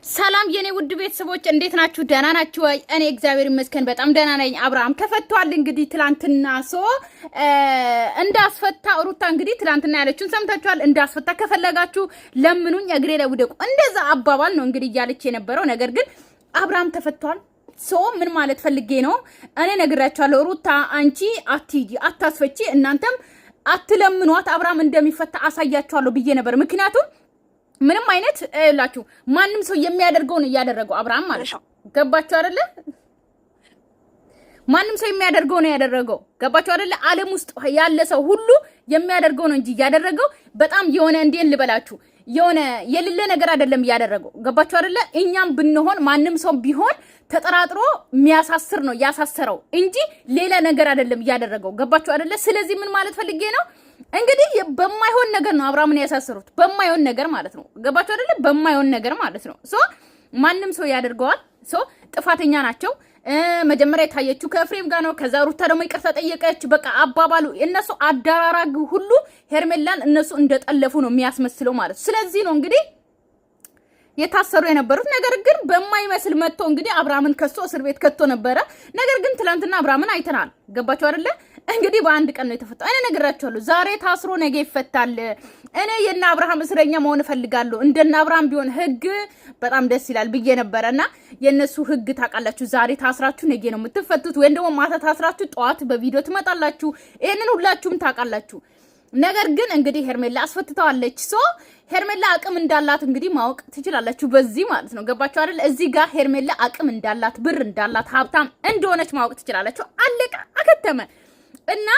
ሰላም የኔ ውድ ቤተሰቦች እንዴት ናችሁ? ደህና ናችሁ ወይ? እኔ እግዚአብሔር ይመስገን በጣም ደህና ነኝ። አብርሃም ተፈቷል። እንግዲህ ትላንትና እንዳስፈታ ሩታ እንግዲህ ትላንትና ያለችውን ሰምታችኋል። እንዳስፈታ ከፈለጋችሁ ለምኑኝ እግሬ ላይ ውደቁ፣ እንደዛ አባባል ነው እንግዲህ እያለች የነበረው። ነገር ግን አብርሃም ተፈቷል። ምን ማለት ፈልጌ ነው? እኔ ነግራችኋለሁ። ሩታ አንቺ አትሂጂ፣ አታስፈቺ፣ እናንተም አትለምኗት። አብርሃም እንደሚፈታ አሳያችኋለሁ ብዬ ነበር። ምክንያቱም ምንም አይነት ላችሁ ማንም ሰው የሚያደርገው ነው ያደረገው አብርሃም ማለት ነው። ገባችሁ አይደለ? ማንም ሰው የሚያደርገው ነው ያደረገው። ገባችሁ አይደለ? ዓለም ውስጥ ያለ ሰው ሁሉ የሚያደርገው ነው እንጂ ያደረገው በጣም የሆነ እንዴት ልበላችሁ የሆነ የሌለ ነገር አይደለም ያደረገው። ገባችሁ አይደለ? እኛም ብንሆን ማንም ሰው ቢሆን ተጠራጥሮ የሚያሳስር ነው ያሳሰረው እንጂ ሌላ ነገር አይደለም ያደረገው። ገባችሁ አይደለ? ስለዚህ ምን ማለት ፈልጌ ነው እንግዲህ በማይሆን ነገር ነው አብርሃምን ያሳሰሩት። በማይሆን ነገር ማለት ነው። ገባችሁ አይደለ? በማይሆን ነገር ማለት ነው። ማንም ሰው ያደርገዋል። ጥፋተኛ ናቸው። መጀመሪያ የታየችው ከኤፍሬም ጋር ነው። ከዛ ሩታ ደግሞ ይቅርታ ጠየቀች። በቃ አባባሉ እነሱ አዳራራግ ሁሉ ሄርሜላን እነሱ እንደጠለፉ ነው የሚያስመስለው ማለት ነው። ስለዚህ ነው እንግዲህ የታሰሩ የነበሩት። ነገር ግን በማይመስል መጥቶ እንግዲህ አብርሃምን ከሶ እስር ቤት ከቶ ነበረ። ነገር ግን ትላንትና አብርሃምን አይተናል። ገባችሁ አይደለ? እንግዲህ በአንድ ቀን ነው የተፈታው። እኔ ነግራችኋለሁ፣ ዛሬ ታስሮ ነገ ይፈታል። እኔ የና አብርሃም እስረኛ መሆን እፈልጋለሁ። እንደና አብርሃም ቢሆን ህግ በጣም ደስ ይላል ብዬ ነበርና የነሱ ህግ ታውቃላችሁ። ዛሬ ታስራችሁ ነገ ነው የምትፈቱት፣ ወይም ደግሞ ማታ ታስራችሁ ጠዋት በቪዲዮ ትመጣላችሁ። ይሄንን ሁላችሁም ታውቃላችሁ። ነገር ግን እንግዲህ ሄርሜላ አስፈትተዋለች። ሄርሜላ አቅም እንዳላት እንግዲህ ማወቅ ትችላላችሁ በዚህ ማለት ነው። ገባችሁ አይደል? እዚህ ጋር ሄርሜላ አቅም እንዳላት፣ ብር እንዳላት፣ ሀብታም እንደሆነች ማወቅ ትችላላችሁ። አለቀ አከተመ። እና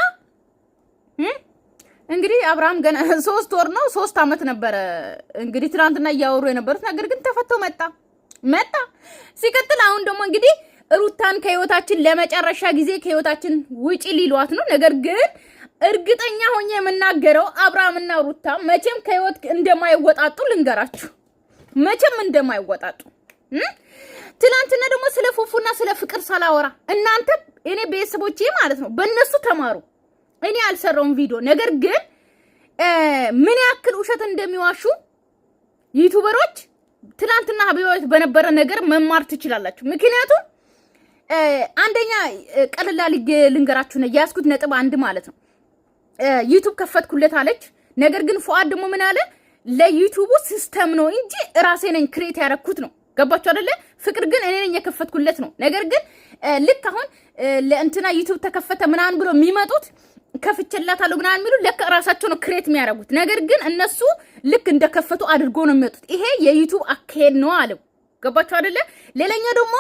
እንግዲህ አብርሃም ገና 3 ወር ነው 3 አመት ነበረ እንግዲህ ትናንትና እያወሩ የነበሩት። ነገር ግን ተፈቶ መጣ። ሲቀጥል አሁን ደግሞ እንግዲህ ሩታን ከህይወታችን ለመጨረሻ ጊዜ ከህይወታችን ውጪ ሊሏት ነው። ነገር ግን እርግጠኛ ሆኜ የምናገረው አብርሃምና ሩታ መቼም ከህይወት እንደማይወጣጡ ልንገራችሁ። መቼም እንደማይወጣጡ። ትናንትና ደግሞ ስለ ፉፉና ስለ ፍቅር ሳላወራ እናንተ እኔ ቤተሰቦቼ ማለት ነው በእነሱ ተማሩ። እኔ አልሰራውም ቪዲዮ። ነገር ግን ምን ያክል ውሸት እንደሚዋሹ ዩቲዩበሮች ትናንትና ሀቢባት በነበረ ነገር መማር ትችላላችሁ። ምክንያቱም አንደኛ ቀለላ ልንገራችሁ ነው ያስኩት ነጥብ 1 ማለት ነው። ዩቲዩብ ከፈትኩለት አለች። ነገር ግን ፉአድ ደግሞ ምን አለ? ለዩቲዩቡ ሲስተም ነው እንጂ ራሴ ነኝ ክሬት ያደረኩት ነው። ገባችሁ አይደለ? ፍቅር ግን እኔ ነኝ የከፈትኩለት ነው። ነገር ግን ልክ አሁን ለእንትና ዩቲዩብ ተከፈተ ምናምን ብሎ የሚመጡት ከፍቼላታለሁ ምናምን የሚሉ ለካ ራሳቸው ነው ክሬት የሚያደርጉት። ነገር ግን እነሱ ልክ እንደከፈቱ አድርጎ ነው የሚመጡት። ይሄ የዩቲዩብ አካሄድ ነው አለው። ገባችሁ አይደለ? ሌላኛው ደግሞ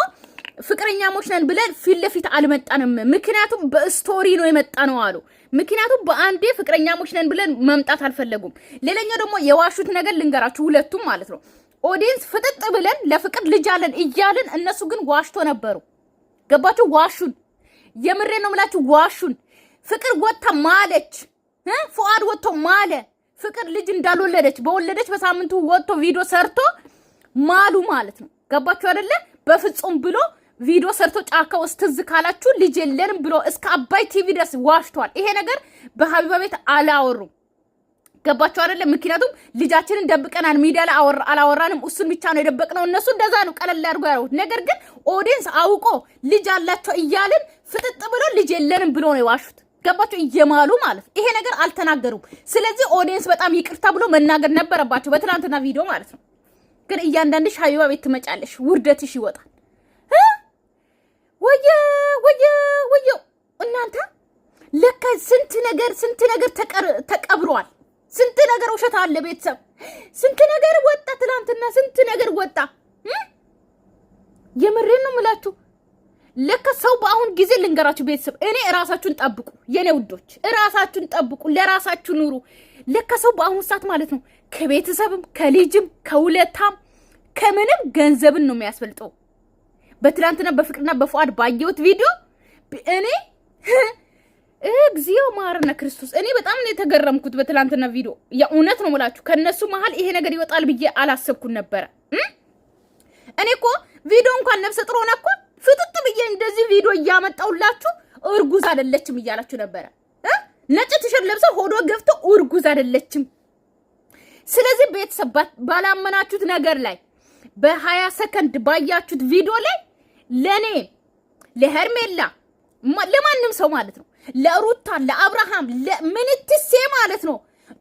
ፍቅረኛሞች ነን ብለን ፊት ለፊት አልመጣንም፣ ምክንያቱም በስቶሪ ነው የመጣ ነው አሉ። ምክንያቱም በአንዴ ፍቅረኛሞች ነን ብለን መምጣት አልፈለጉም። ሌላኛው ደግሞ የዋሹት ነገር ልንገራችሁ፣ ሁለቱም ማለት ነው። ኦዲየንስ ፍጥጥ ብለን ለፍቅር ልጅ አለን እያልን እነሱ ግን ዋሽቶ ነበሩ። ገባችሁ? ዋሹን። የምሬ ነው የምላችሁ፣ ዋሹን። ፍቅር ወጥታ ማለች፣ ፉአድ ወጥቶ ማለ ፍቅር ልጅ እንዳልወለደች በወለደች በሳምንቱ ወጥቶ ቪዲዮ ሰርቶ ማሉ ማለት ነው። ገባችሁ አይደለ? በፍጹም ብሎ ቪዲዮ ሰርቶ ጫካ ውስጥ ትዝ ካላችሁ ልጅ የለንም ብሎ እስከ አባይ ቲቪ ድረስ ዋሽቷል። ይሄ ነገር በሀቢባ ቤት አላወሩም። ገባችሁ አይደለ? ምክንያቱም ልጃችንን ደብቀናል፣ ሚዲያ ላይ አላወራንም፣ እሱን ብቻ ነው የደበቅነው። እነሱ እንደዛ ነው ቀለል ያድርጎ ያሉት። ነገር ግን ኦዲየንስ አውቆ ልጅ አላቸው እያልን ፍጥጥ ብሎ ልጅ የለንም ብሎ ነው የዋሹት። ገባችሁ? እየማሉ ማለት ነው። ይሄ ነገር አልተናገሩም። ስለዚህ ኦዲየንስ በጣም ይቅርታ ብሎ መናገር ነበረባቸው በትናንትና ቪዲዮ ማለት ነው። ግን እያንዳንድሽ ሀቢባ ቤት ትመጫለሽ፣ ውርደትሽ ይወጣል። ወየ እናንተ ለካ ስንት ነገር ተቀብሯል። ስንት ነገር ውሸት አለ ቤተሰብ። ስንት ነገር ወጣ ትናንትና፣ ስንት ነገር ወጣ። የምሬን ነው የምላችሁ። ለካ ሰው በአሁን ጊዜ ልንገራችሁ ቤተሰብ፣ እኔ ራሳችሁን ጠብቁ የኔ ውዶች፣ ራሳችሁን ጠብቁ፣ ለራሳችሁ ኑሩ። ለካ ሰው በአሁን ሰዓት ማለት ነው ከቤተሰብም ከልጅም ከውለታም ከምንም ገንዘብን ነው የሚያስፈልጠው። በትናንትና በፍቅርና በፉአድ ባየሁት ቪዲዮ እኔ እግዚኦ ማረነ ክርስቶስ፣ እኔ በጣም ነው የተገረምኩት በትናንትና ቪዲዮ። የእውነት ነው የምላችሁ፣ ከነሱ መሀል ይሄ ነገር ይወጣል ብዬ አላሰብኩን ነበረ። እኔ እኮ ቪዲዮ እንኳን ነፍሰ ጥሩ ሆነ እኮ ፍጥጥ ብዬ እንደዚህ ቪዲዮ እያመጣውላችሁ እርጉዝ አይደለችም እያላችሁ ነበረ። ነጭ ቲሸርት ለብሰው ሆዶ ገብቶ እርጉዝ አይደለችም። ስለዚህ ቤተሰብ ባላመናችሁት ነገር ላይ በ20 ሰከንድ ባያችሁት ቪዲዮ ላይ ለኔ ለሄርሜላ ለማንም ሰው ማለት ነው ለሩታ ለአብርሃም ለምንትሴ ማለት ነው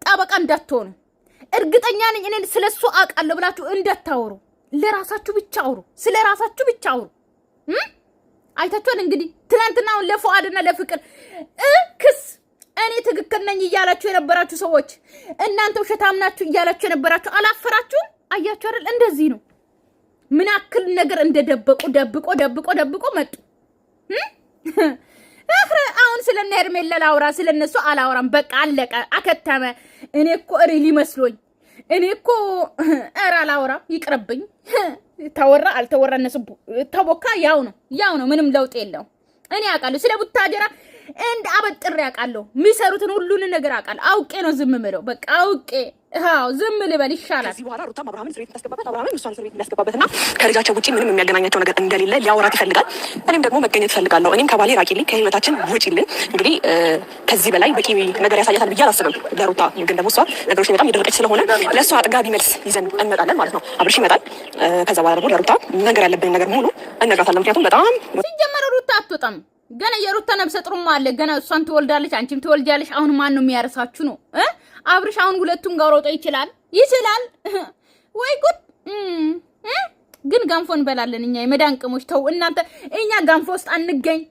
ጠበቃ እንዳትሆኑ እርግጠኛ ነኝ። እኔ ስለሱ አውቃለሁ ብላችሁ እንዳታወሩ። ለራሳችሁ ብቻ አውሩ። ስለራሳችሁ ብቻ አውሩ። አይታችኋል እንግዲህ ትናንትናው ለፉአድና ለፍቅር ክስ እኔ ትክክል ነኝ እያላችሁ የነበራችሁ ሰዎች እናንተ ውሸታም ናችሁ እያላችሁ የነበራችሁ አላፈራችሁም? አያችሁ አይደል? እንደዚህ ነው። ምን አክል ነገር እንደደበቁ ደብቆ መጡ። አሁን ስለነ ሄርሜላ ላውራ ስለነሱ አላውራም። በቃ አለቀ አከተመ። እኔ እኮ ሪሊ መስሎኝ እኔ እኮ አላውራም ይቅርብኝ። ተወራ አልተወራ እነሱ ተቦካ ያው ነው ምንም ለውጥ የለው። እኔ አውቃለሁ ስለ ቡታጀራ እንደ አበጥሬ አውቃለሁ። የሚሰሩትን ሁሉን ነገር አውቃለሁ። አውቄ ነው ዝም ምለው። በቃ አውቄ ዝም ልበል ይሻላል። ከዚህ በኋላ ሩታ አብርሃምን እስር ቤት ታስገባበት፣ አብርሃምን እሷን እስር ቤት እንዳስገባበትና ከልጃቸው ውጪ ምንም የሚያገናኛቸው ነገር እንደሌለ ሊያወራት ይፈልጋል። እኔም ደግሞ መገኘት እፈልጋለሁ። እኔም ከባሌ ራቂልኝ፣ ከህይወታችን ውጪልን። እንግዲህ ከዚህ በላይ በቂ ነገር ያሳያታል ብዬ አላስብም ለሩታ። ግን ደግሞ እሷ ነገሮች በጣም እየደረቀች ስለሆነ ለእሷ አጥጋቢ መልስ ይዘን እንመጣለን ማለት ነው። አብርሽ ይመጣል። ከዛ በኋላ ደግሞ ለሩታ ነገር ያለብን ነገር ሙሉ እነግራታለን። ምክንያቱም በጣም ሲጀመር ሩታ አትወጣም። ገና የሩታ ነብሰ ጥሩም አለ። ገና እሷን ትወልዳለች፣ አንቺም ትወልጃለሽ። አሁን ማን ነው የሚያርሳችሁ ነው? አብርሽ አሁን ሁለቱም ጋር ሮጦ ይችላል ወይ ጉድ! ግን ጋንፎ እንበላለን እኛ የመዳን ቅሞች። ተው እናንተ፣ እኛ ጋንፎ ውስጥ አንገኝ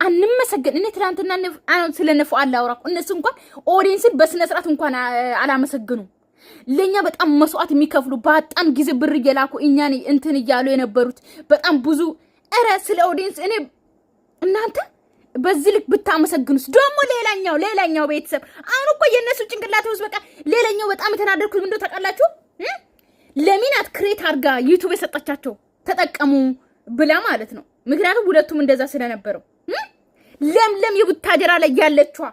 አንመሰገን። እኔ ትናንትና ስለነፉ አላውራኩ። እነሱ እንኳን ኦዲየንስን በስነ ስርዓት እንኳን አላመሰግኑ። ለኛ በጣም መስዋዕት የሚከፍሉ በጣም ጊዜ ብር እየላኩ እኛን እንትን እያሉ የነበሩት በጣም ብዙ ስለ ኦዲየንስ እኔ እናንተ በዚህ ልክ ብታመሰግኑስ ደግሞ ሌላኛው ቤተሰብ አሁን እኮ የነሱ ጭንቅላት ውስጥ በቃ ሌላኛው በጣም የተናደርኩት ምንድነው ታውቃላችሁ? ለሚናት ክሬት አርጋ ዩቲዩብ የሰጣቻቸው ተጠቀሙ ብላ ማለት ነው። ምክንያቱም ሁለቱም እንደዛ ስለነበረው ለምለም የቡታጀራ ላይ ያለችዋ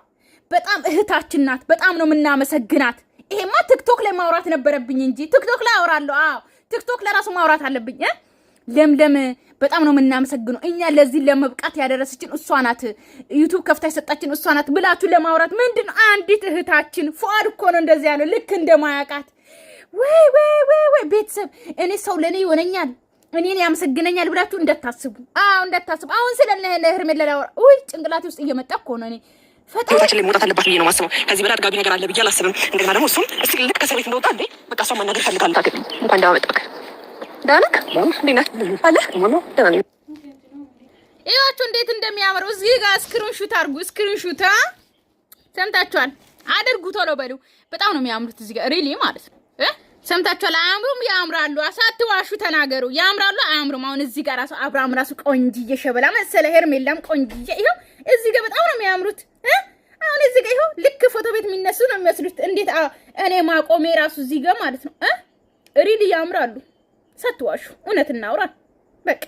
በጣም እህታችን ናት። በጣም ነው የምናመሰግናት። ይሄማ ቲክቶክ ላይ ማውራት ነበረብኝ እንጂ ቲክቶክ ላይ አወራለሁ። ቲክቶክ ለራሱ ማውራት አለብኝ። ለምለም በጣም ነው የምናመሰግነው። እኛ ለዚህ ለመብቃት ያደረሰችን እሷ ናት። ዩቲዩብ ከፍታ የሰጣችን እሷ ናት ብላችሁ ለማውራት ምንድነው? አንዲት እህታችን ፉአድ እኮ ነው እንደዚህ ያለው ልክ እንደማያውቃት። ወይ ቤተሰብ እኔ ሰው ለኔ ይሆነኛል እኔን ያመሰግነኛል ብላችሁ እንዳታስቡ። እንዳታስቡ። አሁን ስለነ ሄርሜላ ላውራ ጭንቅላቴ ውስጥ እየመጣ እኮ ነው። እኔ ፈጣሪያችን ላይ መውጣት አለባት ብዬ ነው የማስበው። ከዚህ በላይ አጥጋቢ ነገር አለ ብዬ አላስብም። እንደገና ደግሞ እሱም እስኪ ልክ ከእስር ቤት እንደወጣ እንዴ በቃ እሷን ማናገር ፈልጋለሁ። ታገኝ እንኳን እንዳመጣክ ዳንክ አለ ይኸዋችሁ እንዴት እንደሚያምረው እዚህ ጋር ስክሪንሹት አድርጉ። ስክሪንሹት ሰምታችኋል? አድርጉ ቶሎ በሉ። በጣም ነው የሚያምሩት እዚህ ጋር ሪሊ ማለት ነው። ሰምታችኋል? አያምሩም? ያምራሉ። አሳትዋሹ ተናገሩ። ያምራሉ አያምሩም? አሁን እዚህ ጋር ራሱ አብርሃም ራሱ ቆንጅዬ ሸበላ መሰለ፣ ሄርሜላም ቆንጅዬ። ይኸው እዚህ ጋር በጣም ነው የሚያምሩት። አሁን እዚህ ጋር ይኸው ልክ ፎቶ ቤት የሚነሱ ነው የሚመስሉት። እንዴት እኔ ማቆሜ ራሱ እዚህ ጋር ማለት ነው። ሪሊ ያምራሉ። ሳትዋሹ እውነት እናውራ። በቃ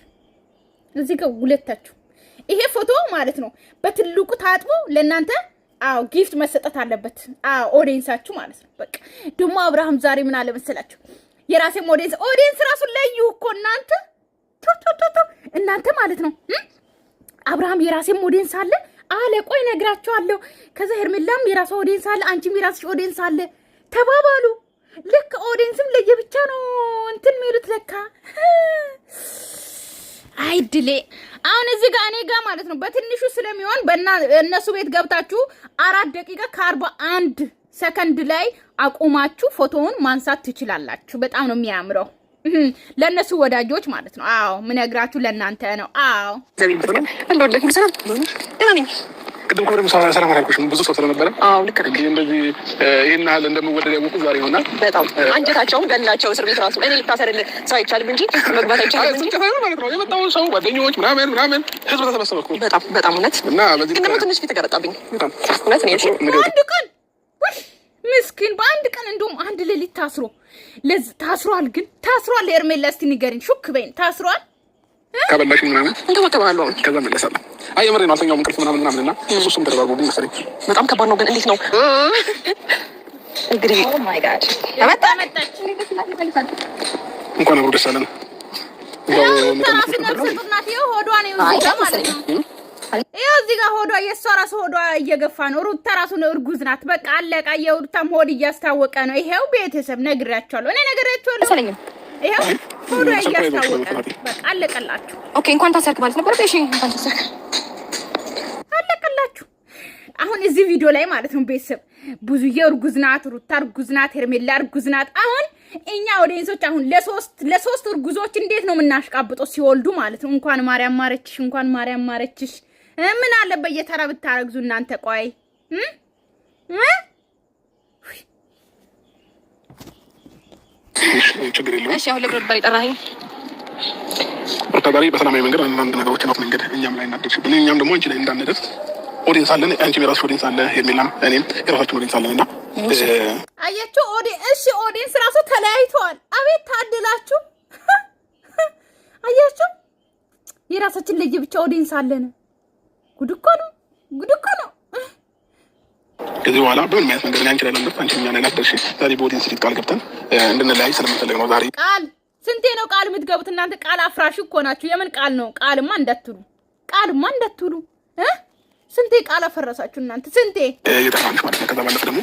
እዚህ ጋር ሁለታችሁ ይሄ ፎቶ ማለት ነው በትልቁ ታጥቦ ለእናንተ ጊፍት መሰጠት አለበት። ኦዲየንሳችሁ ማለት ነው። በቃ ደግሞ አብርሃም ዛሬ ምን አለ መሰላችሁ? የራሴም ኦዲየንስ ራሱ ለዩ እኮ እናንተ ማለት ነው። አብርሃም የራሴም ኦዲየንስ አለ አለ። ቆይ ነግራችኋለሁ። ከዛ ሄርሜላም የራሷ ኦዲየንስ አለ፣ አንቺም የራስሽ ኦዲየንስ አለ ተባባሉ። ልክ ኦዲየንስም ለየብቻ ነው እንትን የሚሉት ለካ። አይድሌ አሁን እዚህ ጋር እኔ ጋር ማለት ነው በትንሹ ስለሚሆን እነሱ ቤት ገብታችሁ 4 ደቂቃ ከ41 ሰከንድ ላይ አቁማችሁ ፎቶውን ማንሳት ትችላላችሁ። በጣም ነው የሚያምረው ለነሱ ወዳጆች ማለት ነው። ምን ነግራችሁ ለእናንተ ነው። ቅድም ኮብረ ሰላም አላልኩሽም? ብዙ ሰው ስለነበረ ልክ ነህ። እንደዚህ ይሄን ያህል እንደምወደድ ያወቁት ዛሬ ይሆናል። በጣም አንጀታቸውን በላቸው እስር ቤት ራሱ እኔ ልታሰርልህ ሰው አይቻልም እንጂ መግባት አይቻልም እንጂ ማለት ነው። የመጣው ሰው ጓደኞች ምናምን ህዝብ ተሰበሰበ እኮ በጣም እውነት። እና በዚህ ግን ደግሞ ትንሽ ፊት ተገረጣብኝ እውነት ነው። አንድ ቀን ምስኪን በአንድ ቀን እንደውም አንድ ሌሊት ታስሯል። ግን ታስሯል። ሄርሜላ እስቲ ንገሪኝ፣ ሹክ በይን። ታስሯል ከበላሽ ምናምን እንከባከባለሁ። ከዛ መለሳለሁ። የምሬ ነው። አልተኛውም እንቅልፍ ምናምን እና እሱም ተደባርቦብኝ መሰለኝ። በጣም ከባድ ነው። ግን እንዴት ነው እንግዲህ ማይ ጋድ መጣች እንኳን አብሮ ደስ አለን። እዚህ ጋር ሆዷ የእሷ ራሱ ሆዷ እየገፋ ነው። ሩታ ራሱ እርጉዝ ናት። በቃ አለቃ። የሩታም ሆድ እያስታወቀ ነው። ይሄው ቤተሰብ ነግሬያቸዋለሁ። እኔ ነግሬያቸዋለሁ። ይሄው ሆዷ እያስታወቀ ነው። በቃ አለቀላችሁ። ኦኬ እንኳን ታሰርክ ማለት ነበር። እሺ እንኳን ታሰርክ አለቀላችሁ። አሁን እዚህ ቪዲዮ ላይ ማለት ነው ቤተሰብ ብዙዬ እርጉዝ ናት፣ ሩታ እርጉዝ ናት፣ ሄርሜላ እርጉዝ ናት። አሁን እኛ ኦዲየንሶች አሁን ለሶስት እርጉዞች እንዴት ነው የምናሽቃብጠው ሲወልዱ ማለት ነው? እንኳን ማርያም ማረችሽ፣ እንኳን ማርያም ማረችሽ። ምን አለ በየተራ ብታረግዙ እናንተ። ቆይ ችግር የለውም። እሺ አሁን ለብረበር ይጠራኸኝ ሩታ በሰላማዊ መንገድ አንዳንድ ነገሮችን መንገድ እኛም ላይ እናደርሽብን፣ እኛም ደግሞ አንቺ ላይ እንዳንደርስ ኦዲየንስ አለን። አንቺም የራስሽ ኦዲየንስ አለ፣ ሄርሜላም እኔም የራሳችን ኦዲየንስ አለን እና አያችሁ እሺ ኦዲየንስ ራሱ ተለያይተዋል። አቤት ታድላችሁ። አያችሁ የራሳችን ለየብቻ ኦዲየንስ አለን። ጉድ እኮ ነው፣ ጉድ እኮ ነው። ከዚህ በኋላ በምን ማለት መንገድ አንቺ ላይ ለምደት አንቺ እኛ ላይ ላደርሽ ዛሬ በኦዲየንስ ፊት ቃል ገብተን እንድንለያይ ስለምንፈልግ ነው። ዛሬ ቃል ስንቴ ነው ቃል የምትገቡት እናንተ? ቃል አፍራሽ እኮ ናችሁ። የምን ቃል ነው? ቃልማ እንዳትሉ ስንቴ ቃል አፈረሳችሁ እናንተ? ስንቴ እየጠፋንሽ ማለት ነው። ከዛ ባለፈ ደግሞ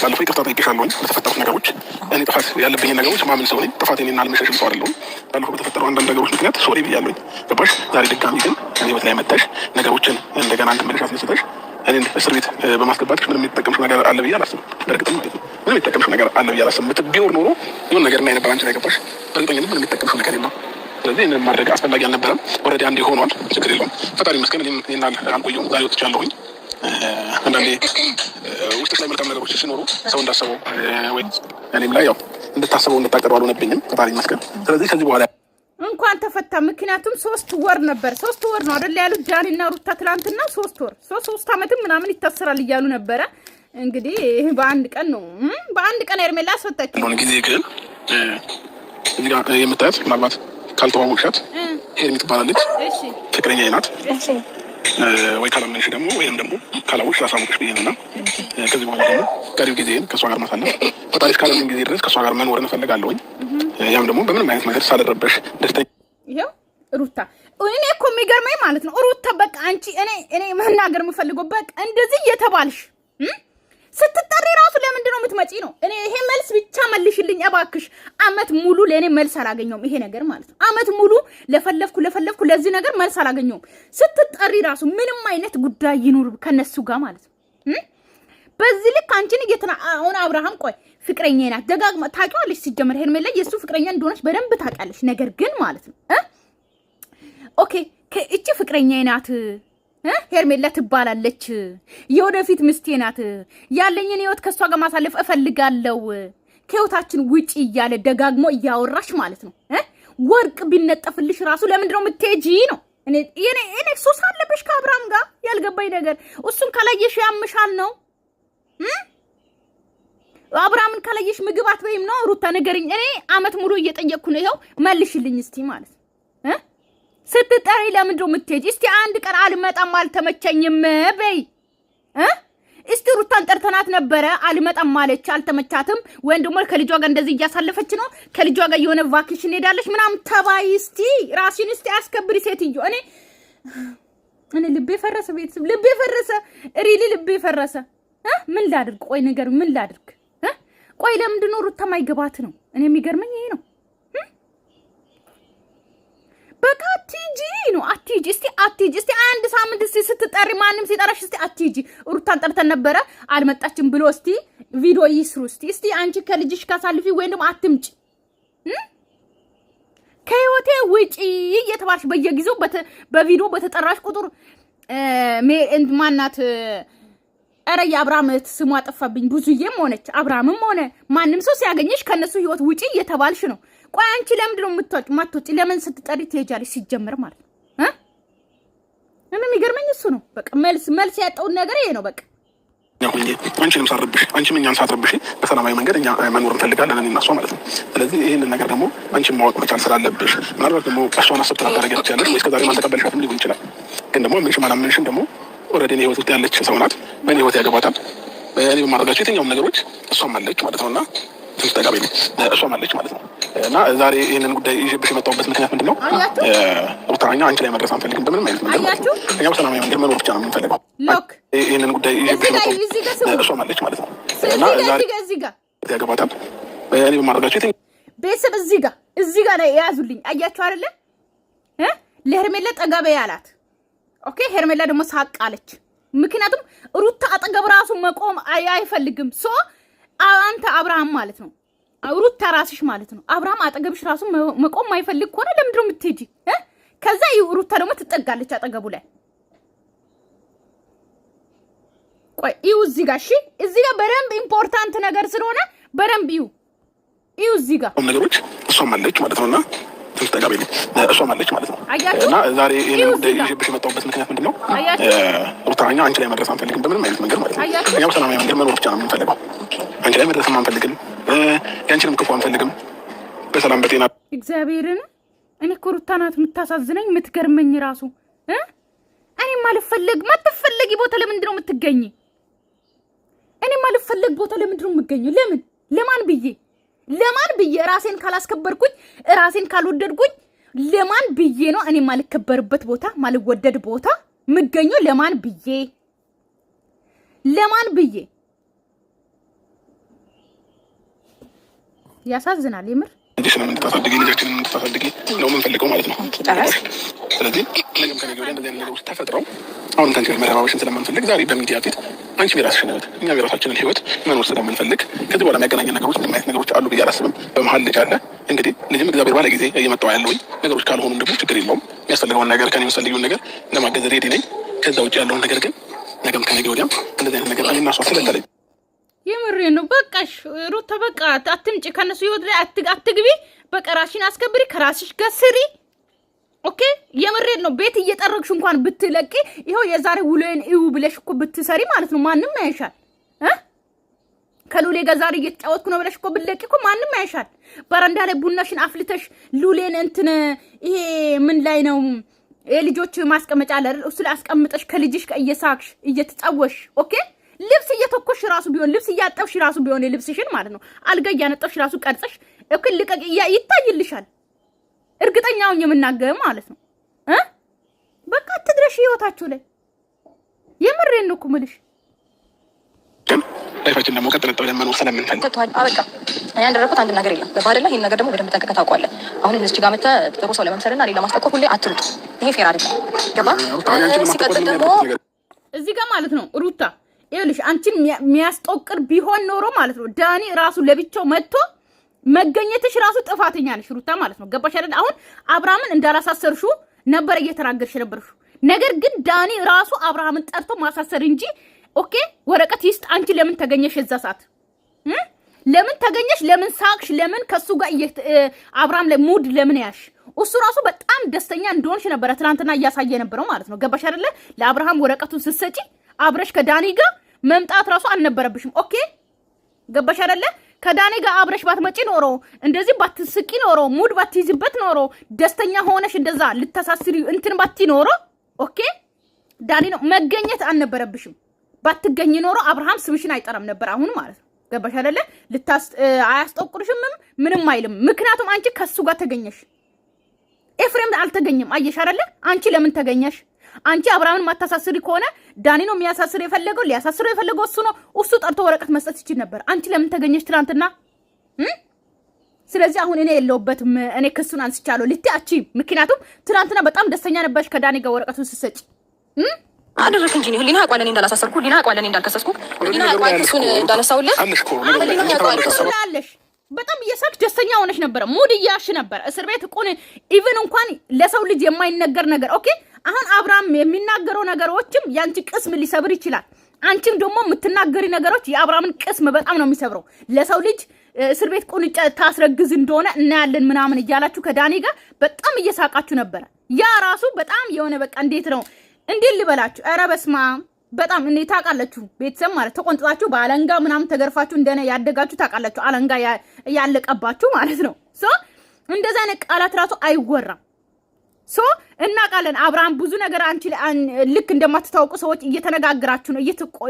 ባለፈው ይቅርታ ጠይቄሻለሁኝ በተፈጠሩት ነገሮች። እኔ ጥፋት ያለብኝ ነገሮች ማምን ሰው ነኝ። ጥፋት እኔና አልመሸሽም ሰው አይደለሁም። ባለፈው በተፈጠሩ አንዳንድ ነገሮች ምክንያት ሶሪ ብያለሁኝ። ገባሽ? ዛሬ ድጋሚ ግን እኔ ህይወት ላይ መጣሽ ነገሮችን እንደገና አንተ መልሽ አስነስተሽ እኔን እስር ቤት በማስገባትሽ ምንም የተጠቀምሽው ነገር አለ ብዬ አላስብም። በእርግጥም ማለት ነው ምንም የተጠቀምሽው ነገር አለ ብዬ አላስብም። ቢኖር ኖሮ የሆነ ነገር እና የነበር አንቺ ላይ ገባሽ? በእርግጠኝነት ምንም የተጠቀምሽው ነገር የለም። ስለዚህ እኔን ማድረግ አስፈላጊ አልነበረም። ኦልሬዲ አንዴ ሆኗል። ችግር የለውም። ፈጣሪ ይመስገን። እኔና አልቆየሁም። ዛሬ ወጥቻለሁኝ። አንዳንዴ ውስጥሽ ላይ መልካም ነገሮች ሲኖሩ ሰው እንዳሰበው ወይ እኔም ላይ ያው እንድታሰበው እንድታቀርብ አልሆነብኝም። ፈጣሪ ይመስገን። ስለዚህ ከዚህ በኋላ እንኳን ተፈታ። ምክንያቱም 3 ወር ነበር። 3 ወር ነው አይደል ያሉት ዳኒና ሩታ ትላንትና። 3 ወር 3 ዓመትም ምናምን ይታሰራል እያሉ ነበረ። እንግዲህ በአንድ ቀን ነው በአንድ ቀን ሄርሜላ አስወጣች። ጊዜ ግን እዚህ ጋር የምታያት ምናልባት ካልተዋወቅሻት ሄርሚ ትባላለች። ፍቅረኛ ናት። ወይ ካላመንሽ ደግሞ ወይም ደግሞ ካላወቅሽ ላሳወቅሽ ብዬ ነው እና ከዚህ በኋላ ደግሞ ቀሪው ጊዜን ከእሷ ጋር ማሳለፍ ፈጣሪ እስካለኝ ጊዜ ድረስ ከእሷ ጋር መኖር እንፈልጋለሁኝ። ያም ደግሞ በምንም አይነት ነገር ሳልረበሽ ደስተኛ። ይኸው ሩታ እኔ እኮ የሚገርመኝ ማለት ነው ሩታ በቃ አንቺ እኔ መናገር የምፈልገው በቃ እንደዚህ እየተባልሽ ስትጠሪ ራሱ ለምንድን ነው የምትመጪ ነው? እኔ ይሄ መልስ ብቻ መልሽልኝ እባክሽ። አመት ሙሉ ለእኔ መልስ አላገኘውም ይሄ ነገር ማለት ነው። አመት ሙሉ ለፈለፍኩ ለዚህ ነገር መልስ አላገኘውም። ስትጠሪ ራሱ ምንም አይነት ጉዳይ ይኑር ከነሱ ጋር ማለት ነው። በዚህ ልክ አንቺን አሁን አብርሃም ቆይ ፍቅረኛ ናት ደጋግማ ታውቂዋለሽ። ሲጀመር ሄርሜላ የሱ ፍቅረኛ እንደሆነች በደንብ ታውቂያለሽ። ነገር ግን ማለት ነው ኦኬ እቺ ፍቅረኛ ናት ሄርሜላ ትባላለች። የወደፊት ምስቴ ናት። ያለኝን ህይወት ከሷ ጋር ማሳለፍ እፈልጋለሁ። ከህይወታችን ውጪ እያለ ደጋግሞ እያወራሽ ማለት ነው። ወርቅ ቢነጠፍልሽ ራሱ ለምንድን ነው የምትሄጂ ነው? እኔ ሱስ አለብሽ ከአብርሃም ጋር ያልገባኝ ነገር እሱን ካላየሽ ያምሻል ነው። አብርሃምን ካላየሽ ምግብ አትበይም ነው። ሩታ ንገሪኝ። እኔ አመት ሙሉ እየጠየቅኩ ነው። ይኸው መልሽልኝ እስቲ ማለት ነው። ስትጠሪ ለምንድን ነው የምትሄጂ? እስቲ አንድ ቀን አልመጣም አልተመቸኝም በይ። እስቲ ሩታን ጠርተናት ነበረ አልመጣም ማለች አልተመቻትም። ወይም ደግሞ ከልጇ ጋር እንደዚህ እያሳለፈች ነው ከልጇ ጋር የሆነ ቫኬሽን ሄዳለች ምናምን ተባይ። እስቲ ራስሽን እስቲ አስከብሪ ሴትዮ። እኔ ልቤ ፈረሰ፣ ቤተሰብ ልቤ ፈረሰ፣ ሪሊ ልቤ ፈረሰ። ምን ላድርግ? ቆይ ነገር ምን ላድርግ? ቆይ ለምንድን ነው ሩታ ማይገባት ነው? እኔ የሚገርመኝ ይሄ ነው። በቃ አትሂጂ ነው አትሂጂ። እስቲ አንድ ሳምንት እስቲ ስትጠሪ ማንም ሲጠራሽ እስቲ አትሂጂ። ሩታን ጠርተን ነበረ አልመጣችም ብሎ እስቲ ቪዲዮ ይስሩ። እስቲ አንቺ ከልጅሽ ካሳልፊ ወይም ደግሞ አትምጪ ከህይወቴ ውጪ እየተባልሽ በየጊዜው በቪዲዮ በተጠራሽ ቁጥር ማናት ኧረ የአብርሃም ስሟ ጠፋብኝ። ብዙዬም ሆነች አብርሃምም ሆነ ማንም ሰው ሲያገኘሽ ከነሱ ህይወት ውጪ እየተባልሽ ነው። ቆይ አንቺ ለምንድን ነው የማትወጪ? ለምን ስትጠሪ ትሄጃለሽ? ሲጀመር ማለት ነው እኔ የሚገርመኝ እሱ ነው። በቃ መልስ ያጣውን ነገር ይሄ ነው። በቃ አንቺንም ሳትረብሽ አንቺም እኛን ሳትረብሽ በሰላማዊ መንገድ እኛ መኖር እንፈልጋለን እኔ እና እሷ ማለት ነው። ስለዚህ ይህንን ነገር ደግሞ አንቺን ማወቅ መቻል ስላለብሽ ምናልባት ደግሞ እሷን አሰብት ላታደርጊ ትችያለሽ ወይ እስከዛሬ አልተቀበልሻትም ሊሆን ይችላል። ግን ደግሞ ምንሽም አላመንሽም ደግሞ ኦልሬዲ እኔ ህይወት ውስጥ ያለች ሰው ናት። በእኔ ህይወት ያገባታል። እኔ በማድረጋቸው የትኛውም ነገሮች እሷም አለች ማለት ነው እና ትንሽ ጠቃሚ ነው። እሷም አለች ማለት ነው። እና ዛሬ ይሄንን ጉዳይ ይዤብሽ የመጣሁበት ምክንያት ምንድነው? ሩታኛ አንቺ ላይ መድረስ አንፈልግም በምንም አይነት ነገር ማለት ነው። እኛ በሰላማዊ መንገድ መኖር ብቻ ነው የምንፈልገው። ይሄንን ጉዳይ ይዤብሽ የመጣሁበት እሷ ማለች ማለት ነው። እና ዛሬ እዚህ ጋር ያገባታል እኔ በማድረጋቸው ቤተሰብ እዚህ ጋር ላይ ያዙልኝ። አያችሁ አይደለ? ለሄርሜላ ጠገበ ያላት ኦኬ። ሄርሜላ ደግሞ ሳቅ አለች። ምክንያቱም ሩታ አጠገብ ራሱ መቆም አይፈልግም። ሶ አንተ አብርሃም ማለት ነው ሩታ ራስሽ ማለት ነው አብርሃም አጠገብሽ ራሱ መቆም ማይፈልግ ከሆነ ለምንድን ነው የምትሄጂ? ከዛ ሩታ ደግሞ ትጠጋለች አጠገቡ ላይ። ቆይ ይው እዚህ ጋር እሺ፣ እዚህ ጋር በደንብ ኢምፖርታንት ነገር ስለሆነ በደንብ ይው እዚህ ጋር ነገሮች እሷም አለች ማለት ነውና ትንሽ ተጋቢ እሷም አለች ማለት ነው። እና ዛሬ ይሄንን ጉዳይ ይዤብሽ የመጣሁበት ምክንያት ምንድነው? ሩታኛ አንቺ ላይ መድረስ አንፈልግም በምንም አይነት መንገድ ማለት ነው። እኛ በሰላማዊ መንገድ መኖር ብቻ ነው የምንፈልገው። አንቺ ላይ መድረስም አንፈልግም፣ ያንቺንም ክፉ አንፈልግም። በሰላም በጤና እግዚአብሔርን። እኔ እኮ ሩታ ናት የምታሳዝነኝ የምትገርመኝ ራሱ እኔ ማትፈልጊ ቦታ ለምንድን ነው የምትገኝ? እኔ ማልፈልግ ቦታ ለምንድን ነው የምገኘው? ለማን ብዬ ራሴን ካላስከበርኩኝ ራሴን ካልወደድኩኝ ለማን ብዬ ነው እኔ ማልከበርበት ቦታ ማልወደድ ቦታ ምገኘው? ለማን ብዬ ያሳዝናል የምር። ልጅሽን የምታሳድጊ ልጃችንን የምታሳድጊ ነው የምንፈልገው ማለት ነው። ስለዚህ ነገም ከነገ ወዲያ እንደዚህ አይነት ነገሮች ተፈጥረው አሁን ከአንቺ ጋር መረባበሽን ስለማንፈልግ ዛሬ በሚዲያ ፊት አንቺ የራስሽን ህይወት እኛ የራሳችንን ህይወት መኖር ስለምንፈልግ ከዚህ በኋላ የሚያገናኘን ነገሮች ምንም አይነት ነገሮች አሉ ብዬ አላስብም። በመሀል ልጅ አለ እንግዲህ ልጅም እግዚአብሔር ባለ ጊዜ እየመጣሁ ያለውኝ ነገሮች ካልሆኑም ደግሞ ችግር የለውም። የሚያስፈልገውን ነገር ከኔ የሚፈልገውን ነገር ለማገዝ ሬዲ ነኝ። ከዛ ውጭ ያለውን ነገር ግን ነገም ከነገ ወዲያም እንደዚህ አይነት ነገር እኔና እሷ ስለተለኝ የምሬ ነው። በቃሽ ሩታ በቃ አትምጪ፣ ከነሱ ህይወት ላይ አትግቢ። በቃ ራስሽን አስከብሪ፣ ከራስሽ ጋር ስሪ። ኦኬ የምሬድ ነው። ቤት እየጠረግሽ እንኳን ብትለቂ ይሄው የዛሬ ውሎዬን እዩ ብለሽ እኮ ብትሰሪ ማለት ነው ማንም ያይሻል። ከሉሌ ጋር ዛሬ እየተጫወትኩ ነው ብለሽ እኮ ብትለቂ እኮ ማንም ያይሻል። በረንዳ ላይ ቡናሽን አፍልተሽ ሉሌን ይሄ ምን ላይ ነው የልጆች ማስቀመጫ አለ አይደል? እሱ ላይ አስቀምጠሽ ከልጅሽ ጋር እየሳቅሽ እየተጫወሽ ኦኬ። ልብስ እየተኮሽ ራሱ ቢሆን ልብስ እያጠብሽ ራሱ ቢሆን ልብስሽን ማለት ነው አልጋ እያነጠብሽ ራሱ ቀርጸሽ እኮ ልቀቅ ይታይልሻል። እርግጠኛውን የምናገር ማለት ነው በቃ አትድረሽ ህይወታችሁ ላይ የምሬን ነው እኮ የምልሽ። ግን ላይፋችን ደግሞ ቀጥል ብለን መኖር ስለምንፈልግ ተቷል። አበቃ እኔ ያደረኩት አንድ ነገር የለም። በባህል ላይ ይሄን ነገር ደግሞ በደንብ ጠንቅቀህ ታውቀዋለህ። አሁን እዚህ ጋር መተህ ጥሩ ሰው ለመምሰልና ሌላ ማስጠቆር ሁሌ አትሩጥ። ይሄ ፌር አይደለም። ገባ? ሲቀጥል ደግሞ እዚህ ጋር ማለት ነው ሩታ ይኸውልሽ አንቺን የሚያስጠቅር ቢሆን ኖሮ ማለት ነው ዳኒ ራሱ ለብቻው መጥቶ መገኘትሽ ራሱ ጥፋተኛ ነሽ ሩታ ማለት ነው። ገባሽ አይደል? አሁን አብርሃምን እንዳላሳሰርሹ ነበር እየተናገርሽ ነበርሹ። ነገር ግን ዳኒ ራሱ አብርሃምን ጠርቶ ማሳሰር እንጂ ኦኬ ወረቀት ይስጥ። አንቺ ለምን ተገኘሽ? እዛ ሰዓት ለምን ተገኘሽ? ለምን ሳቅሽ? ለምን ከሱ ጋር አብርሃም ላይ ሙድ ለምን ያሽ? እሱ ራሱ በጣም ደስተኛ እንደሆንሽ ነበረ ትናንትና እያሳየ ነበረው ማለት ነው። ገባሽ አይደለ? ለአብርሃም ወረቀቱን ስትሰጪ አብረሽ ከዳኒ ጋር መምጣት ራሱ አልነበረብሽም። ኦኬ ገባሽ አይደለ? ከዳኒ ጋር አብረሽ ባትመጪ ኖሮ እንደዚህ ባትስቂ ኖሮ ሙድ ባትይዝበት ኖሮ ደስተኛ ሆነሽ እንደዛ ልተሳስሪ ባቲ ኖሮ ኦኬ ዳኒ ነው መገኘት አልነበረብሽም። ባትገኝ ኖሮ አብርሃም ስምሽን አይጠራም ነበር አሁን ማለት ነው። ገባሽ አይደለ? አያስጠቁርሽም ምንም አይልም። ምክንያቱም አንቺ ከሱ ጋር ተገኘሽ። ኤፍሬም አልተገኘም። አየሽ አይደለ? አንቺ ለምን ተገኘሽ? አንቺ አብርሃምን ማታሳስሪ ከሆነ ዳኒ ነው የሚያሳስር የፈለገው ሊያሳስረው የፈለገው እሱ ነው። እሱ ጠርቶ ወረቀት መስጠት ይችል ነበር። አንቺ ለምን ተገኘሽ ትናንትና? ስለዚህ አሁን እኔ የለውበትም እኔ ክሱን አንስቻለሁ ልትያቺ። ምክንያቱም ትናንትና በጣም ደስተኛ ነበርሽ ከዳኒ ጋር ወረቀቱን ስትሰጪ አደረክ እንጂ ነው። ሊና አቋለኔ እንዳላሳሰርኩ ሊና አቋለኔ እንዳልከሰስኩ ሊና አቋለኔ እሱን እንዳነሳውልህ አለሽ። በጣም እየሳቅሽ ደስተኛ ሆነሽ ነበር። ሙድ እያሽ ነበር። እስር ቤት ቁን ኢቭን እንኳን ለሰው ልጅ የማይነገር ነገር ኦኬ። አሁን አብርሃም የሚናገረው ነገሮችም ያንቺ ቅስም ሊሰብር ይችላል። አንቺም ደግሞ የምትናገሪ ነገሮች የአብርሃምን ቅስም በጣም ነው የሚሰብረው። ለሰው ልጅ እስር ቤት ቁንጫ ታስረግዝ እንደሆነ እናያለን ምናምን እያላችሁ ከዳኒ ጋር በጣም እየሳቃችሁ ነበር። ያ ራሱ በጣም የሆነ በቃ እንዴት ልበላችሁ? ኧረ በስመ አብ በጣም እኔ ታውቃላችሁ ቤተሰብ ማለት ተቆንጥጣችሁ በአለንጋ ምናምን ተገርፋችሁ እንደነ ያደጋችሁ ታውቃላችሁ። አለንጋ ያለቀባችሁ ማለት ነው። ሶ እንደዛ አይነት ቃላት ራሱ አይወራም። ሶ እናውቃለን አብርሃም ብዙ ነገር አንቺ ልክ እንደማትታወቁ ሰዎች እየተነጋገራችሁ ነው፣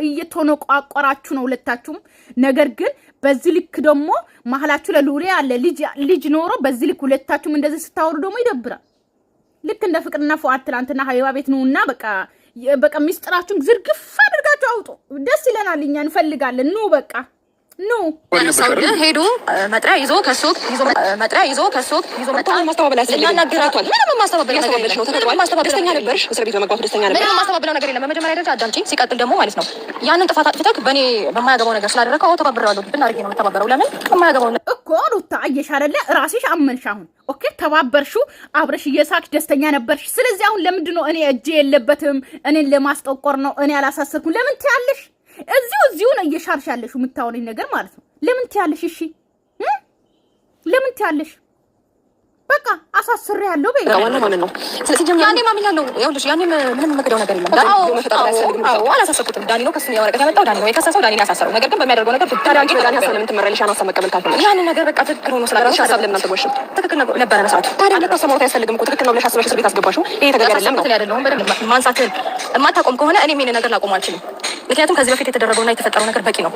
እየተነቋቆራችሁ ነው ሁለታችሁም። ነገር ግን በዚህ ልክ ደግሞ መሀላችሁ ለሉሬ አለ ልጅ ኖሮ በዚህ ልክ ሁለታችሁም እንደዚህ ስታወሩ ደግሞ ይደብራል። ልክ እንደ ፍቅርና ፉአድ ትናንትና ሀይባ ቤት ነውና በቃ ሚስጥራችሁን ዝርግፍ አድርጋችሁ አውጡ። ደስ ይለናል፣ እኛ እንፈልጋለን። ኑ በቃ ኑ ሄዱ መጥሪያ ይዞ ከሱቅ መጣ። ማስተባበል ያስፈልጋል። ምንም ማስተባበል ነው። ተከትሏል። ደስተኛ ነበርሽ? እስር ቤት በመግባቱ ደስተኛ ነበር? ምንም ማስተባበለው ነገር የለም። በመጀመሪያ ደረጃ አዳምጪኝ። ሲቀጥል ደግሞ ማለት ነው ያንን ጥፋት አጥፍተህ በኔ በማያገባው ነገር ስላደረከው ተባብራለሁ ብናርጊ ነው ተባበረው። ለምን በማያገባው እኮ ሩታ አየሽ አይደለ? ራስሽ አመንሽ። አሁን ኦኬ ተባበርሹ፣ አብረሽ እየሳቅሽ ደስተኛ ነበርሽ። ስለዚህ አሁን ለምንድን ነው እኔ እጄ የለበትም እኔን ለማስጠቆር ነው እኔ አላሳሰርኩም ለምን ትያለሽ? እዚሁ ነው እየሻርሽ ያለሽ የምታወሪኝ ነገር ማለት ነው። ለምን ትያለሽ? እሺ ለምን ትያለሽ? በቃ አሳስሬ ያለው በቃ ዋናው ማመን ነው። ስለዚህ ጀምሮ ያኔ ማመን ያለው ይኸውልሽ፣ ያኔ ምንም መከዳው ነገር የለም። አላሳሰርኩትም። ዳኒ ነው ከሱ ያወረቀ ያመጣው ዳኒ ነው የከሰሰው ዳኒ ያሳሰረው። ነገር ግን በሚያደርገው ነገር ብታዳጊ ዳኒ ሀሳብ ለምን ትመረልሽ? አናሳ መቀበል ካልፈለግሽ ያንን ነገር በቃ ትክክል ሆኖ ስላደረግሽ ሀሳብ ለምን አልተወሽም? ትክክል ነበረ በሰዓቱ። ታዲያ ለካ ሰማውት አያስፈልግም እኮ ትክክል ነው ብለሽ አስበሽ እስር ቤት አስገባሽው። ይሄ ተገቢ አይደለም ነው አይደለም። በደንብ ማንሳትን የማታቆም ከሆነ እኔ ምን ነገር ላቆም አልችልም። ምክንያቱም ከዚህ በፊት የተደረገውና የተፈጠረው ነገር በቂ ነው።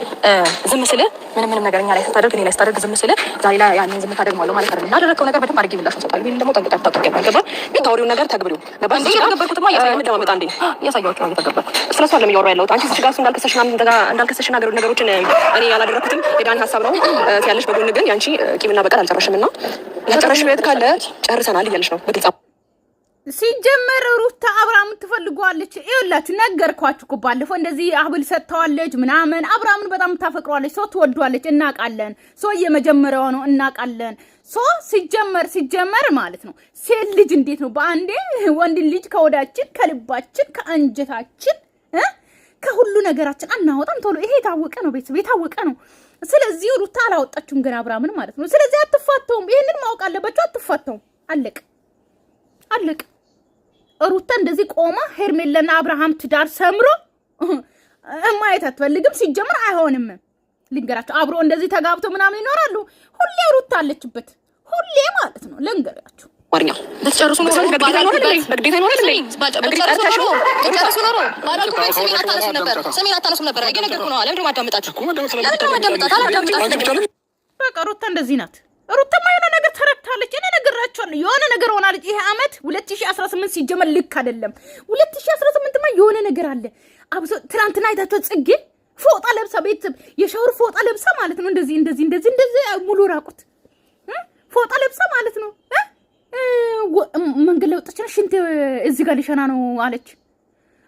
ዝም ስልህ ምንም ነገር እኛ ላይ ስታደርግ እኔ ላይ ስታደርግ ዝም ስልህ ዛሬ ላይ ያንን ዝም ታደርገዋለሁ ማለት አይደለም። ያደረከው ነገር በደንብ አድርጌ ምላሽ ሰጣለሁ። ይሄን ደግሞ ጠንቅቀህ ታውቃለህ። ገባ? የታወሪው ነገር ተግብሪው ገባ? እንዴ የተገበርኩትማ የምደማመጣ እንዴ ያሳያችሁ ነው የተገበርኩት። ስለሱ አይደለም እያወራሁ ያለሁት። አንቺ እዚህ ጋር እንዳልከሰሽና ነገሮችን እኔ ያላደረኩትም የዳኒ ሀሳብ ነው ያለሽ። በጎን ግን ያንቺ ቂምና በቀል አልጨረሽምና ያጨረሽው የት ካለ ጨርሰናል እያለሽ ነው በግልጽ ሲጀመር ሩታ አብርሃም ትፈልጓለች። ይኸውላችሁ ነገርኳችሁ እኮ ባለፈው እንደዚህ አህብል ሰጥተዋለች ምናምን። አብርሃምን በጣም ታፈቅሯለች፣ ሰው ትወዷለች፣ እናውቃለን። ሰው የመጀመሪያው ነው እናውቃለን። ሰው ሲጀመር ማለት ነው ሴት ልጅ እንዴት ነው በአንዴ ወንድ ልጅ ከወዳችን ከልባችን ከአንጀታችን ከሁሉ ነገራችን አናወጣም ቶሎ። ይሄ የታወቀ ነው፣ ቤተሰብ የታወቀ ነው። ስለዚህ ሩታ አላወጣችሁም ግን አብርሃምን ማለት ነው። ስለዚህ አትፋተውም። ይሄንን ማወቅ አለባችሁ። አትፋተውም። አለቅ ሩታ እንደዚህ ቆማ ሄርሜላና አብርሃም ትዳር ሰምሮ ማየት አትፈልግም። ሲጀምር አይሆንም። ልንገራችሁ አብሮ እንደዚህ ተጋብቶ ምናምን ይኖራሉ። ሁሌ ሩታ አለችበት፣ ሁሌ ማለት ነው። ልንገራችሁ ወርኛው በተጨረሱ ነው በግዴታ ነው በቃ ሩታ እንደዚህ ናት። ሩታማ የሆነ ነገር ተረክታለች። እኔ ነግራችኋለሁ፣ የሆነ ነገር ሆናለች። ይሄ አመት 2018 ሲጀመር ልክ አይደለም። 2018ማ የሆነ ነገር አለ። አብሶ ትናንትና አይታችሁ ጽጌ ፎጣ ለብሳ ቤተሰብ የሻወር ፎጣ ለብሳ ማለት ነው። እንደዚህ ሙሉ ራቁት ፎጣ ለብሳ ማለት ነው። መንገድ ላይ ወጣችና ሽንት እዚህ ጋር ሊሸና ነው አለች።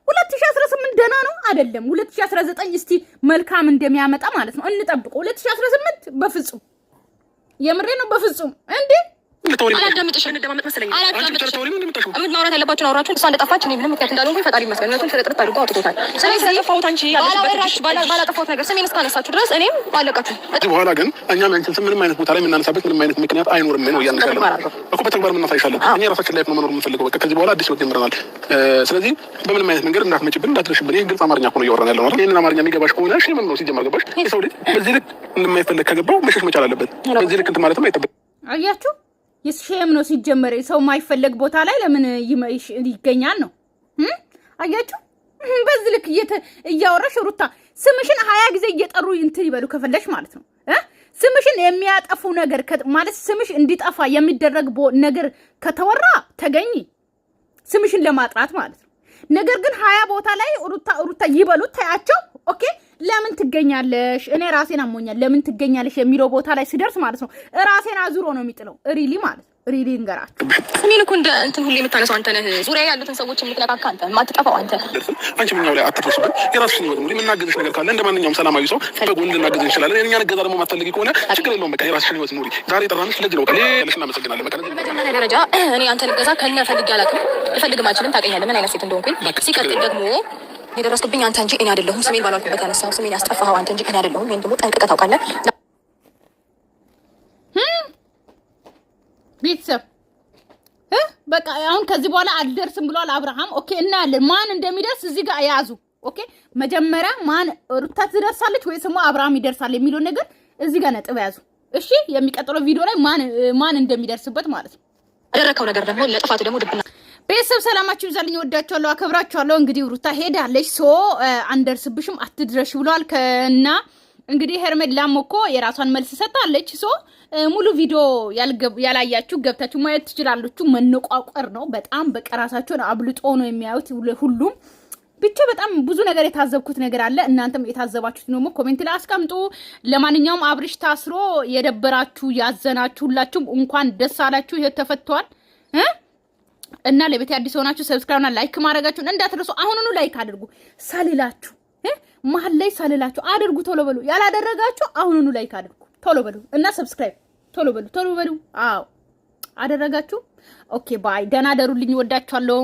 2018 ደህና ነው አይደለም። 2019 እስቲ መልካም እንደሚያመጣ ማለት ነው እንጠብቀው። 2018 በፍጹም የምሬ ነው በፍጹም እንዴ አላዳምጥሽም። እንደማመጥ መሰለኝ ማውራት ያለባችሁን አውራችሁ። እሷ እንደጠፋች እኔ ምንም ምክንያት እንዳልሆንኩኝ ፈጣሪ ይመስገን። እውነቱን ስለጥርት አድርጎ አውጥቶታል። ስለዚህ ጠፋሁት አንቺ ባላጠፋሁት ነገር ስሜን እስካነሳችሁ ድረስ እኔም አለቃችሁ። በኋላ ግን እኛም ያንቺን ስም ምንም አይነት ቦታ ላይ የምናነሳበት ምንም አይነት ምክንያት አይኖርም ነው እያነሳለን እኮ። በተግባር የምናሳይሻለን። እኛ የራሳችን ላይፍ ነው መኖር የምንፈልገው። በቃ ከዚህ በኋላ አዲስ ህይወት ጀምረናል። ስለዚህ በምንም አይነት መንገድ እንዳትመጭብን፣ እንዳትደርሽብን። ይህ ግልጽ አማርኛ እኮ ነው እያወራን ያለው ማለት። ይህንን አማርኛ የሚገባሽ ከሆነ እሺ ምን ነው ሲጀመር ገባሽ? የሰው ልጅ በዚህ ልክ እንደማይፈለግ ከገባው መሸሽ መቻል አለበት። በዚህ ልክ እንትን ማለትም አይጠበቅም። አያችሁ የሼም ነው ሲጀመር። ሰው ማይፈለግ ቦታ ላይ ለምን ይገኛል ነው? አያችሁ በዚህ ልክ እያወራሽ ሩታ ስምሽን 20 ጊዜ እየጠሩ እንትን ይበሉ ከፈለሽ ማለት ነው። ስምሽን የሚያጠፉ ነገር ማለት ስምሽ እንዲጠፋ የሚደረግ ነገር ከተወራ ተገኝ ስምሽን ለማጥራት ማለት ነው። ነገር ግን 20 ቦታ ላይ ሩታ ይበሉት ታያቸው። ኦኬ ለምን ትገኛለሽ? እኔ ራሴን አሞኛል ለምን ትገኛለሽ የሚለው ቦታ ላይ ሲደርስ ማለት ነው ራሴን አዙሮ ነው የሚጥለው። ሪሊ ማለት ሪሊ እንገራችሁ። ስሜን እኮ እንደ እንትን ሁሌ የምታነሳው አንተ ነህ። ዙሪያ ያሉትን ሰዎች የምትነካካ አንተ፣ የማትጠፋው አንተ። አንቺ ምኛው ላይ አትፈስበት። የራስሽን ይወጥ እንግዲህ የምናገዝሽ ነገር ካለ እንደ ማንኛውም ሰላማዊ ሰው በጎን ልናገዝ እንችላለን። የኛ ነገዛ ደግሞ ማትፈልጊ ከሆነ ችግር የለውም። በቃ የራስሽን ህይወት ኑሪ። ዛሬ ጠራንሽ ለዚህ ነው። ከሌለሽ እናመሰግናለን። በቃ በመጀመሪያ ደረጃ እኔ አንተን ገዛ ከነ ፈልጌ አላውቅም። ልፈልግም አልችልም። ታውቀኛለህ ምን አይነት ሴት እንደሆንኩኝ። ሲቀጥል ደግሞ የደረስኩብኝ አንተ እንጂ እኔ አይደለሁም። ስሜን ባላልኩበት ያነሳው ስሜን ያስጠፋኸው አንተ እንጂ እኔ አይደለሁም። ይሄን ደግሞ ጠንቅቀህ ታውቃለህ። ቤተሰብ በቃ አሁን ከዚህ በኋላ አልደርስም ብሏል አብርሃም። ኦኬ እናያለን ማን እንደሚደርስ እዚህ ጋር ያዙ። ኦኬ መጀመሪያ ማን ሩታ ትደርሳለች ወይስ ደግሞ አብርሃም ይደርሳል የሚለው ነገር እዚህ ጋር ነጥብ ያዙ። እሺ የሚቀጥለው ቪዲዮ ላይ ማን እንደሚደርስበት ማለት ነው። ያደረከው ነገር ደግሞ ለጥፋቱ ደግሞ ድብና ቤተሰብ ሰላማችሁ ይዛልኝ። ወዳችኋለሁ፣ አከብራችኋለሁ። እንግዲህ ሩታ ሄዳለች። አንደርስብሽም አትድረሽ ብሏል። ከና እንግዲህ ሄርሜላም እኮ የራሷን መልስ ሰጣለች። ሶ ሙሉ ቪዲዮ ያላያችሁ ገብታችሁ ማየት ትችላላችሁ። መነቋቆር ነው በጣም በቃ ራሳቸውን አብልጦ ነው የሚያዩት ሁሉም። ብቻ በጣም ብዙ ነገር የታዘብኩት ነገር አለ። እናንተም የታዘባችሁት ነው ኮሜንት ላይ አስቀምጡ። ለማንኛውም አብርሽ ታስሮ የደበራችሁ ያዘናችሁ ሁላችሁም እንኳን ደስ አላችሁ። ይሄ ተፈቷል እና ለቤት አዲስ ሆናችሁ ሰብስክራይብና ላይክ ማድረጋችሁን እንዳትረሱ። አሁኑኑ ላይክ አድርጉ ሳልላችሁ መሀል ላይ ሳልላችሁ አድርጉ። ቶሎ በሉ። ያላደረጋችሁ አሁኑኑ ላይክ አድርጉ ቶሎ በሉ እና ሰብስክራይብ ቶሎ በሉ። አዎ አደረጋችሁ። ኦኬ ባይ። ደህና ደሩልኝ። ወዳችኋለሁ።